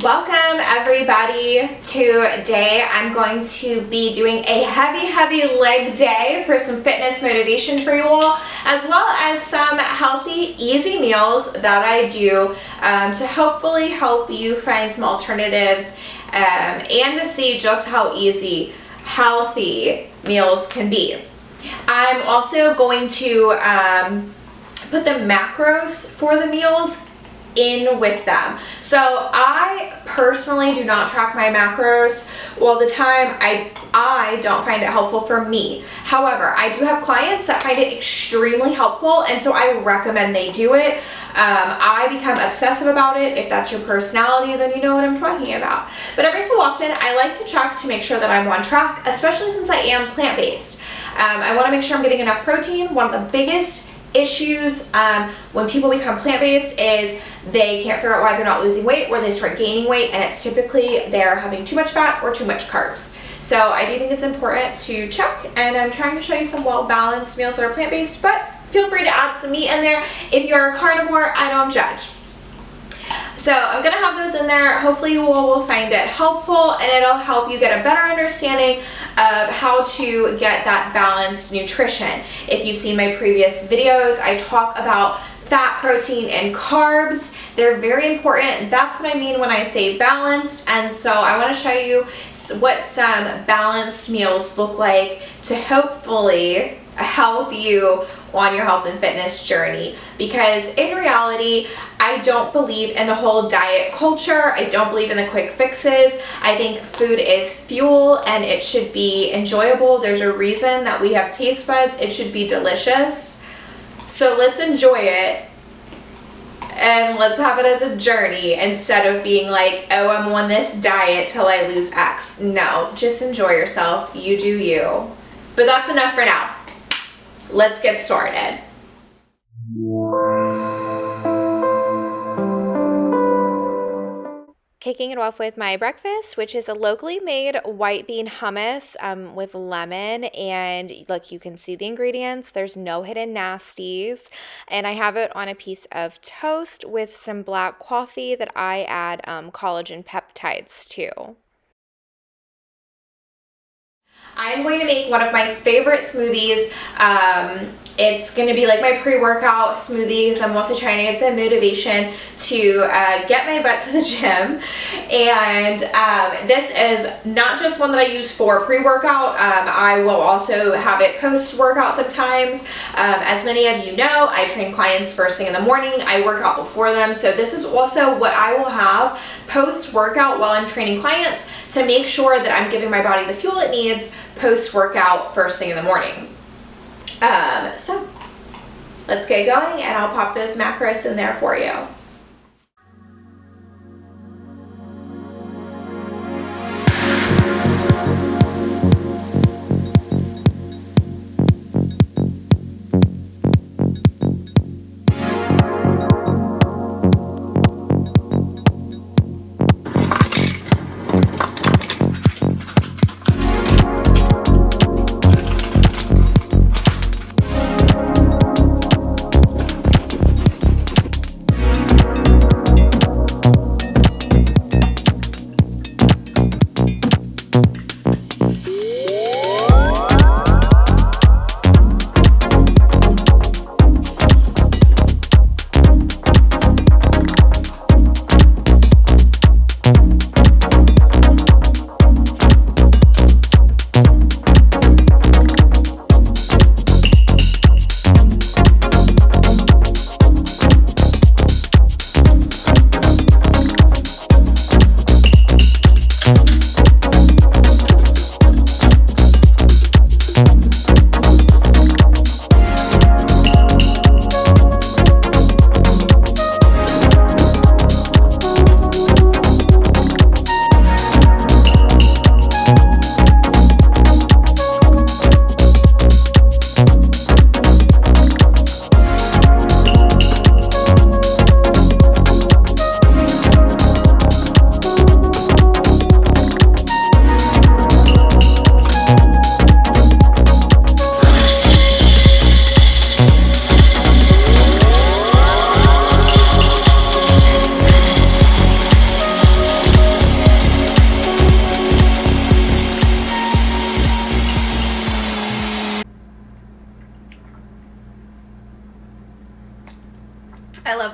Welcome everybody. Today I'm going to be doing a heavy leg day for some fitness motivation for you all, as well as some healthy, easy meals that I do to hopefully help you find some alternatives and to see just how easy healthy meals can be. I'm also going to put the macros for the meals in with them. So I personally do not track my macros all the time. I don't find it helpful for me. However, I do have clients that find it extremely helpful, and so I recommend they do it. I become obsessive about it. If that's your personality, then you know what I'm talking about. But every so often, I like to check to make sure that I'm on track, especially since I am plant-based. I want to make sure I'm getting enough protein. One of the biggest issues when people become plant-based is they can't figure out why they're not losing weight, or they start gaining weight, and it's typically they're having too much fat or too much carbs. So I do think it's important to check, and I'm trying to show you some well-balanced meals that are plant-based, but feel free to add some meat in there. If you're a carnivore, I don't judge. So I'm going to have those in there. Hopefully you all will find it helpful, and it'll help you get a better understanding of how to get that balanced nutrition. If you've seen my previous videos, I talk about fat, protein, and carbs. They're very important. That's what I mean when I say balanced. And so I want to show you what some balanced meals look like to hopefully help you on your health and fitness journey, because in reality, I don't believe in the whole diet culture. I don't believe in the quick fixes. I think food is fuel and it should be enjoyable. There's a reason that we have taste buds. It should be delicious. So let's enjoy it and let's have it as a journey instead of being like, oh, I'm on this diet till I lose X. No, just enjoy yourself. You do you. But that's enough for now. Let's get started. Kicking it off with my breakfast, which is a locally made white bean hummus with lemon, and look, you can see the ingredients. There's no hidden nasties, and I have it on a piece of toast with some black coffee that I add collagen peptides to. I'm going to make one of my favorite smoothies. It's going to be like my pre-workout smoothie, because I'm also trying to get some motivation to get my butt to the gym. And this is not just one that I use for pre-workout. I will also have it post-workout sometimes. As many of you know, I train clients first thing in the morning. I work out before them. So this is also what I will have post-workout while I'm training clients, to make sure that I'm giving my body the fuel it needs post-workout first thing in the morning. So let's get going, and I'll pop those macros in there for you.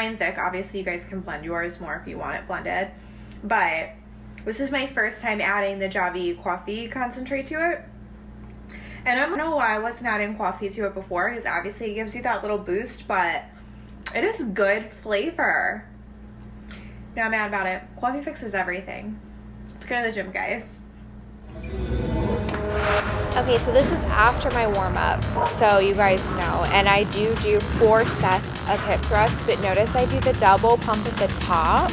mine thick. Obviously, you guys can blend yours more if you want it blended. But this is my first time adding the Javy coffee concentrate to it. And I don't know why I wasn't adding coffee to it before, because obviously it gives you that little boost, but it is good flavor. Not mad about it. Coffee fixes everything. Let's go to the gym, guys. Okay, so this is after my warm-up, so you guys know, and I do 4 sets of hip thrusts, but notice I do the double pump at the top.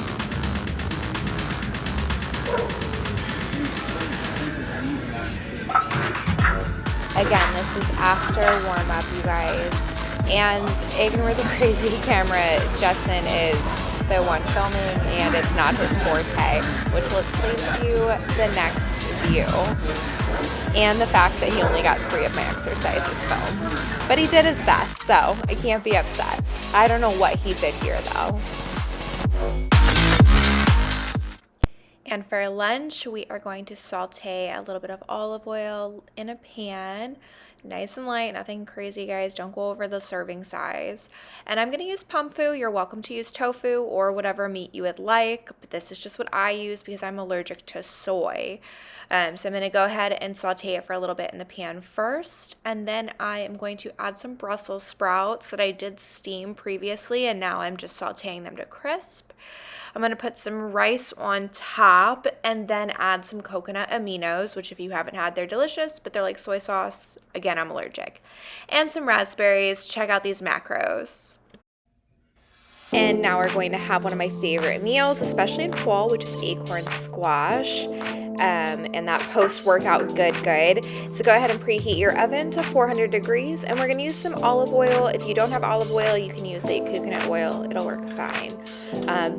Again, this is after warm-up, you guys, and ignore the crazy camera. Justin is the one filming, and it's not his forte, which will explain to you the next view. And the fact that he only got 3 of my exercises filmed. But he did his best, so I can't be upset. I don't know what he did here, though. And for lunch, we are going to saute a little bit of olive oil in a pan. Nice and light, nothing crazy, guys. Don't go over the serving size. And I'm going to use pumfu. You're welcome to use tofu or whatever meat you would like, but this is just what I use because I'm allergic to soy. So I'm going to go ahead and saute it for a little bit in the pan first, and then I am going to add some Brussels sprouts that I did steam previously, and now I'm just sauteing them to crisp. I'm going to put some rice on top and then add some coconut aminos, which if you haven't had, they're delicious, but they're like soy sauce. Again, I'm allergic. And some raspberries. Check out these macros. And now we're going to have one of my favorite meals, especially in fall, which is acorn squash. And that post-workout good. So go ahead and preheat your oven to 400 degrees, and we're going to use some olive oil. If you don't have olive oil, you can use like coconut oil. It'll work fine.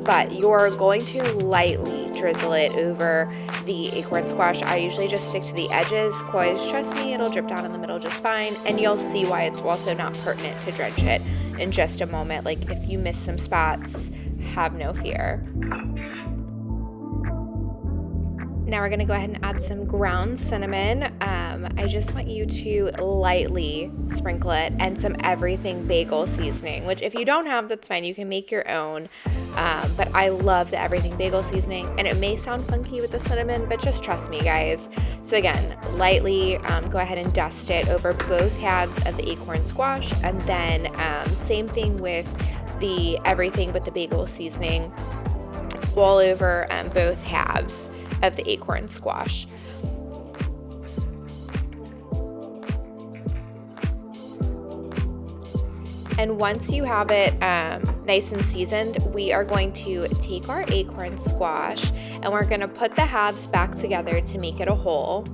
But you're going to lightly drizzle it over the acorn squash. I usually just stick to the edges, because trust me, it'll drip down in the middle just fine, and you'll see why it's also not pertinent to drench it in just a moment. Like if you miss some spots, have no fear. Now we're going to go ahead and add some ground cinnamon. I just want you to lightly sprinkle it, and some everything bagel seasoning, which if you don't have, that's fine. You can make your own. But I love the everything bagel seasoning, and it may sound funky with the cinnamon, but just trust me, guys. So again, lightly go ahead and dust it over both halves of the acorn squash, and then same thing with the everything but the bagel seasoning all over both halves of the acorn squash. And once you have it nice and seasoned, we are going to take our acorn squash and we're going to put the halves back together to make it a whole.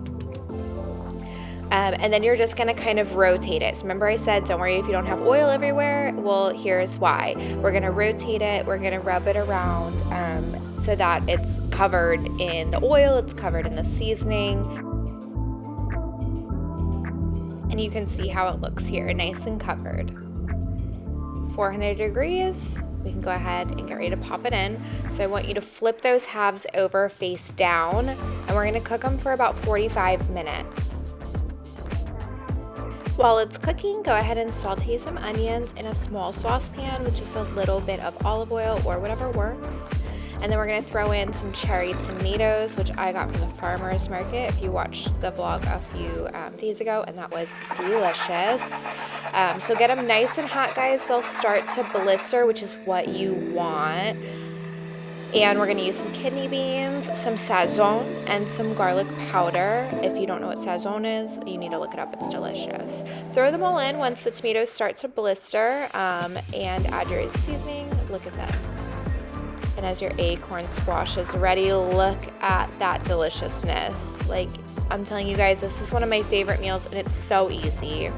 And then you're just going to kind of rotate it. So remember I said, don't worry if you don't have oil everywhere. Well, here's why. We're going to rotate it. We're going to rub it around so that it's covered in the oil, it's covered in the seasoning. And you can see how it looks here, nice and covered. 400 degrees, we can go ahead and get ready to pop it in. So I want you to flip those halves over face down, and we're gonna cook them for about 45 minutes. While it's cooking, go ahead and saute some onions in a small saucepan with just a little bit of olive oil or whatever works. And then we're going to throw in some cherry tomatoes, which I got from the farmer's market, if you watched the vlog a few days ago, and that was delicious. So get them nice and hot, guys. They'll start to blister, which is what you want. And we're going to use some kidney beans, some sazon, and some garlic powder. If you don't know what sazon is, you need to look it up. It's delicious. Throw them all in once the tomatoes start to blister, and add your seasoning. Look at this. And as your acorn squash is ready, look at that deliciousness. Like, I'm telling you guys, this is one of my favorite meals, and it's so easy.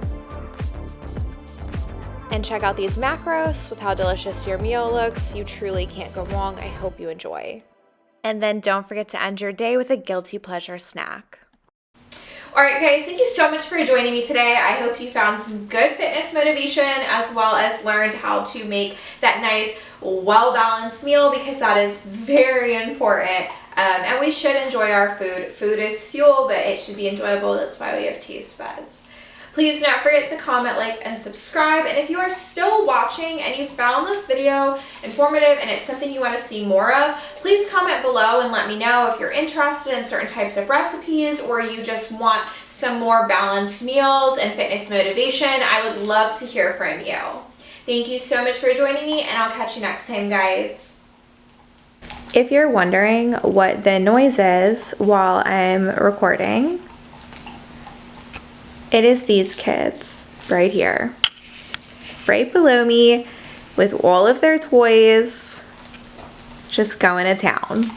And check out these macros with how delicious your meal looks. You truly can't go wrong. I hope you enjoy. And then don't forget to end your day with a guilty pleasure snack. Alright guys, thank you so much for joining me today. I hope you found some good fitness motivation, as well as learned how to make that nice, well-balanced meal, because that is very important. And we should enjoy our food. Food is fuel, but it should be enjoyable. That's why we have taste buds. Please don't forget to comment, like, and subscribe. And if you are still watching and you found this video informative and it's something you want to see more of, please comment below and let me know if you're interested in certain types of recipes or you just want some more balanced meals and fitness motivation. I would love to hear from you. Thank you so much for joining me, and I'll catch you next time, guys. If you're wondering what the noise is while I'm recording, it is these kids right here, right below me, with all of their toys, just going to town.